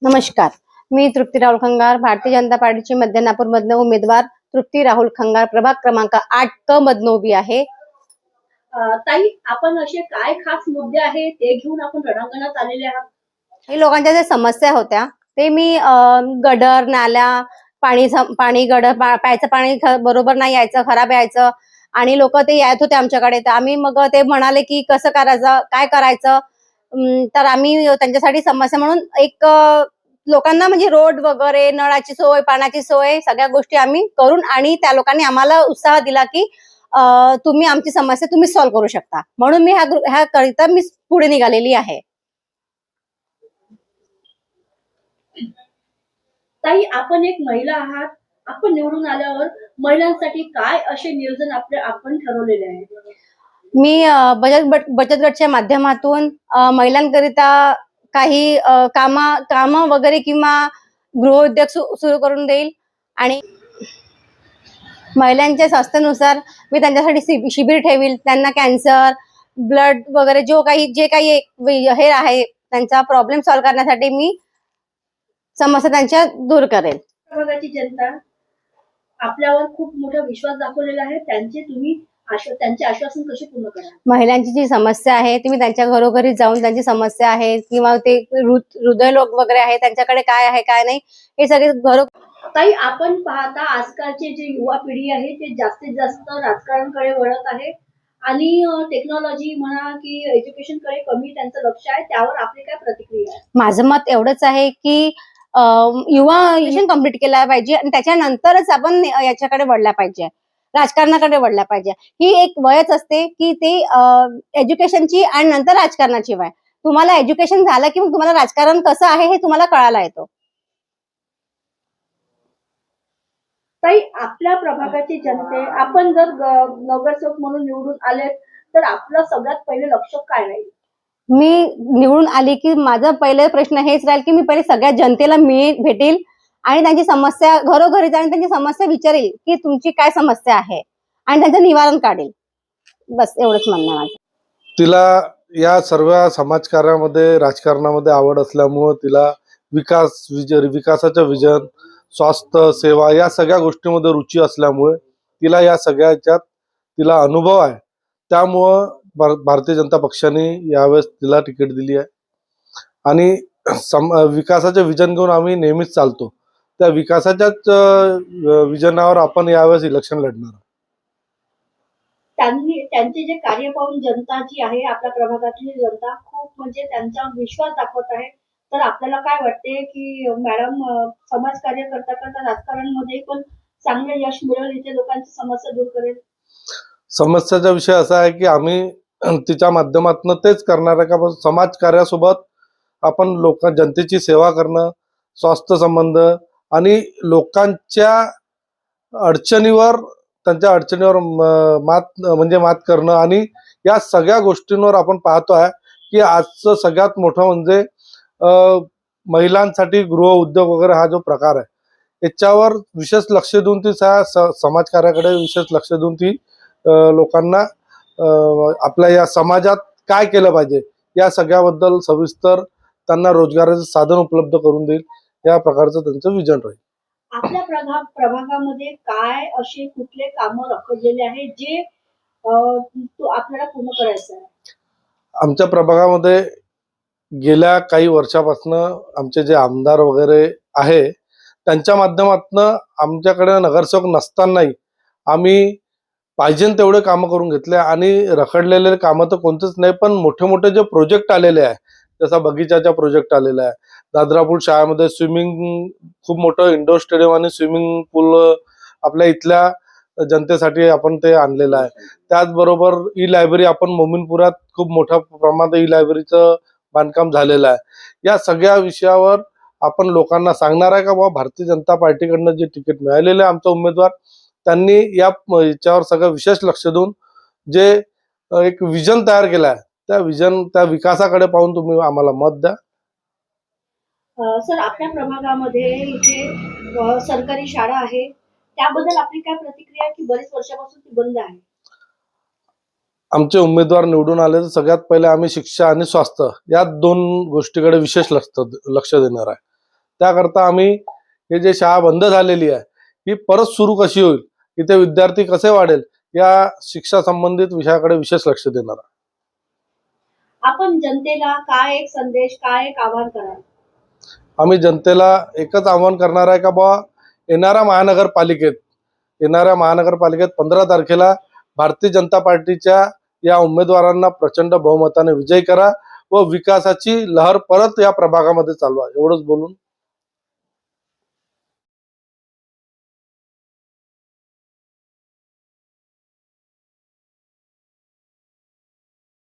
नमस्कार. मी तृप्ती राहुल खंगार, भारतीय जनता पार्टीची मध्य नागपूर मधनं उमेदवार तृप्ती राहुल खंगार, प्रभाग क्रमांक 8 क मधनं उभी आहे. ताई, आपण असे काय खास मुद्दे आहे ते घेऊन आपण रणांगणात आलेले आहात? हे लोकांच्या ज्या समस्या होत्या ते मी गडर, नाल्या, पाणी गडर, प्यायचं पाणी बरोबर नाही यायचं, खराब यायचं आणि लोक ते येत होते आमच्याकडे. तर आम्ही मग ते म्हणाले की कसं करायचं, काय करायचं. तर आम्ही त्यांच्यासाठी समस्या म्हणून एक लोकांना म्हणजे रोड वगैरे, नळाची सोय, पाण्याची सोय सगळ्या गोष्टी आम्ही करून आणि त्या लोकांनी आम्हाला उत्साह दिला की तुम्ही आमची समस्या तुम्ही सॉल्व्ह करू शकता. म्हणून मी ह्या करिता मी पुढे निघालेली आहे. ताई, आपण एक महिला आहात. आपण निवडून आल्यावर महिलांसाठी काय असे नियोजन आपण ठरवलेले आहे? मी बचत गटच्या माध्यमातून महिलांकरिता काही काम वगैरे किंवा गृहोद्योग सुरू करून देईल आणि महिलांच्या स्वास्थ्यानुसार मी त्यांच्यासाठी शिबिर ठेवील. त्यांना कॅन्सर, ब्लड वगैरे जे काही हे आहे त्यांचा प्रॉब्लेम सॉल्व्ह करण्यासाठी मी समस्या त्यांच्या दूर करेल. प्रभागाची जनता आपल्यावर खूप मोठा विश्वास दाखवलेला आहे. त्यांचे आश्वासन कसे पूर्ण करणार? महिलांची जी समस्या आहे ती मी त्यांच्या घरोघरी जाऊन त्यांची समस्या आहे किंवा ते हृदयरोग वगैरे आहे त्यांच्याकडे काय आहे काय नाही हे सगळे ताई, आपण पाहता आजकालचे जे युवा पिढी आहे ते जास्तीत जास्त राजकारणाकडे वळत आहे आणि टेक्नॉलॉजी म्हणा की एज्युकेशन कडे कमी त्यांचं लक्ष आहे. त्यावर आपली काय प्रतिक्रिया आहे? माझं मत एवढंच आहे की युवा एज्युकेशन कम्प्लीट केला पाहिजे आणि त्याच्यानंतरच आपण याच्याकडे वळला पाहिजे, राजकारणाकडे वळला पाहिजे. ही एक वयच असते की ते एज्युकेशनची आणि नंतर राजकारणाची वय. तुम्हाला एज्युकेशन झालं की मग तुम्हाला राजकारण कसं आहे हे तुम्हाला कळायला येतो. ताई, आपल्या प्रभागाची जनते आपण जर नगरसेवक म्हणून निवडून आले तर आपलं सगळ्यात पहिले लक्ष काय राहील? मी निवडून आली की माझा पहिले प्रश्न हेच राहील की मी पहिले सगळ्या जनतेला भेटेल आणि त्यांची समस्या घरोघरी जाऊन त्यांची समस्या विचारेल की तुमची काय समस्या आहे आणि त्यांचं निवारण काढेल. बस एवढंच म्हणणं माझं. तिला या सर्व समाजकार्यामध्ये, राजकारणामध्ये आवड असल्यामुळे तिला विकासाचं विजन, स्वास्थ्य सेवा या सगळ्या गोष्टींमध्ये रुची असल्यामुळे तिला या सगळ्याच्यात तिला अनुभव आहे. त्यामुळं भारतीय जनता पक्षाने यावेळेस तिला तिकीट दिली आहे आणि विकासाचे विजन घेऊन आम्ही नेहमीच चालतो. त्या विकासाच्याच विजनावर आपण यावेळेस इलेक्शन लढणार. त्यांचे जे कार्य पाहून जनता जी आहे, आपल्या प्रभागातली जनता खूप म्हणजे त्यांचा विश्वास दाखवत आहे. तर आपल्याला काय वाटते की मॅडम समाजकार्य करता करता राजकारणामध्ये पण चांगले यश मिळेल, इथे लोकांची समस्या दूर करेल? समस्याचा विषय असा आहे की आम्ही तिच्या माध्यमातून तेच करणार आहे का समाजकार्यासोबत आपण जनतेची सेवा करणं, स्वास्थ्य संबंध आणि लोकांच्या अडचणीवर त्यांच्या अडचणीवर मात करणं आणि या सगळ्या गोष्टींवर आपण पाहतो आहे की आजचं सगळ्यात मोठं म्हणजे महिलांसाठी गृह उद्योग वगैरे हा जो प्रकार आहे याच्यावर विशेष लक्ष देऊन ती समाजकार्याकडे विशेष लक्ष देऊन ती लोकांना आपल्या या समाजात काय केलं पाहिजे या सगळ्याबद्दल सविस्तर त्यांना रोजगाराचे साधन उपलब्ध करून देईल या प्रकारचं त्यांचं विजन राहील. आपल्या प्रभागामध्ये काय असे कुठले कामं रखडलेले आहे जे आपल्याला पूर्ण करायचं आहे? आमच्या प्रभागामध्ये गेल्या काही वर्षापासून आमचे जे आमदार वगैरे आहे त्यांच्या माध्यमातून आमच्याकडे नगरसेवक नसतानाही आम्ही पाहिजे तेवढे कामं करून घेतले आणि रखडलेले कामं तर कोणतेच नाही, पण मोठे मोठे जे प्रोजेक्ट आलेले आहे जसा बगीचाचा प्रोजेक्ट आलेला आहे, दादरापूर शाळेमध्ये स्विमिंग खूप मोठं इंडोर स्टेडियम आणि स्विमिंग पूल आपल्या इथल्या जनतेसाठी आपण ते आणलेलं आहे. त्याचबरोबर ई लायब्ररी आपण मोमीनपुरात खूप मोठ्या प्रमाणात ई लायब्ररीचं बांधकाम झालेलं आहे. या सगळ्या विषयावर आपण लोकांना सांगणार आहे का बाबा भारतीय जनता पार्टीकडनं जे तिकीट मिळालेलं आहे आमचा उमेदवार त्यांनी याच्यावर सगळं विशेष लक्ष देऊन जे एक विजन तयार केलं आहे त्या विकासाकडे पाहून तुम्ही आम्हाला मत द्या. सर, आपल्या प्रभागामध्ये इथे सरकारी शाळा आहे, त्याबद्दल आपली काय प्रतिक्रिया आहे की बरेच वर्षापासून ती बंद आहे? आमचे उमेदवार निवडून आले तर सगळ्यात पहिले आम्ही शिक्षा आणि स्वास्थ्य या दोन गोष्टीकडे विशेष लक्ष देणार आहे. त्याकरता आम्ही हे जे शाळा बंद झालेली आहे ही परत सुरू कशी होईल, इथे विद्यार्थी कसे वाढेल, या शिक्षा संबंधित विषयाकडे विशेष लक्ष देणार आहे. आपण जनतेला काय एक संदेश, काय एक आवाहन कराल? आम्ही जनतेला एकच आवाहन करणार आहे का बा, येणाऱ्या महानगरपालिकेत 15 तारखेला भारतीय जनता पार्टीच्या या उमेदवारांना प्रचंड बहुमताने विजयी करा व विकासाची लहर परत या प्रभागामध्ये चालवा. एवढंच बोलून